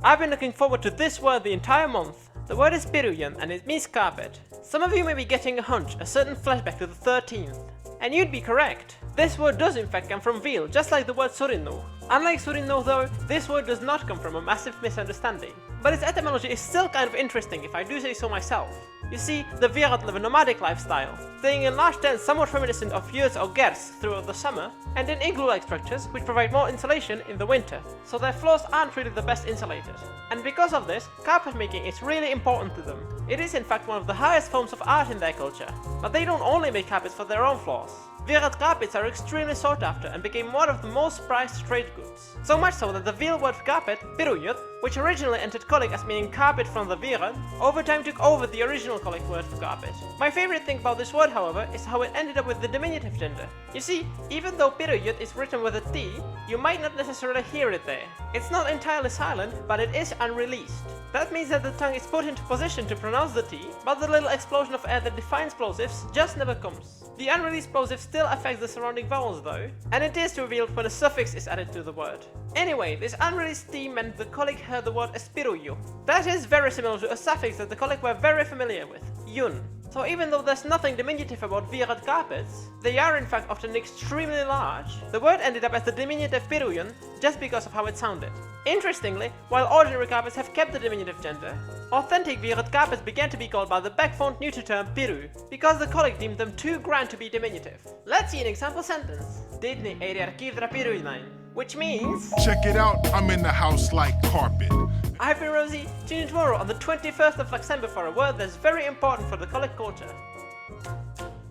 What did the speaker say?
I've been looking forward to this word the entire month. The word is pirújun and it means carpet. Some of you may be getting a hunch, a certain flashback to the 13th. And you'd be correct. This word does in fact come from veal, just like the word surinu. Unlike surinu though, this word does not come from a massive misunderstanding. But its etymology is still kind of interesting if I do say so myself. You see, the Virad live a nomadic lifestyle, staying in large tents somewhat reminiscent of yurts or gers throughout the summer, and in igloo-like structures which provide more insulation in the winter, so their floors aren't really the best insulated. And because of this, carpet making is really important to them. It is in fact one of the highest forms of art in their culture. But they don't only make carpets for their own floors. Virad carpets are extremely sought after and became one of the most prized trade goods. So much so that the veal word for carpet, pirújun, which originally entered Kolic as meaning carpet from the Virad, over time took over the original Kolic word for carpet. My favorite thing about this word, however, is how it ended up with the diminutive gender. You see, even though pirújun is written with a T, you might not necessarily hear it there. It's not entirely silent, but it is unreleased. That means that the tongue is put into position to pronounce the T, but the little explosion of air that defines plosives just never comes. The unreleased plosive still affects the surrounding vowels though, and it is revealed when a suffix is added to the word. Anyway, this unreleased T meant the Kolic heard the word espiruju. That is very similar to a suffix that the Kolic were very familiar with, yun. So even though there's nothing diminutive about Virad carpets, they are in fact often extremely large, the word ended up as the diminutive pirújun just because of how it sounded. Interestingly, while ordinary carpets have kept the diminutive gender, authentic Virad carpets began to be called by the backphoned neuter term pirú, because the Kolic deemed them too grand to be diminutive. Let's see an example sentence. Didni eiriarkivdra pirújnain, which means... Check it out, I'm in the house like carpet. I've been Rosie, tune in tomorrow on the 21st of Lexember for a word that's very important for the Kolic culture.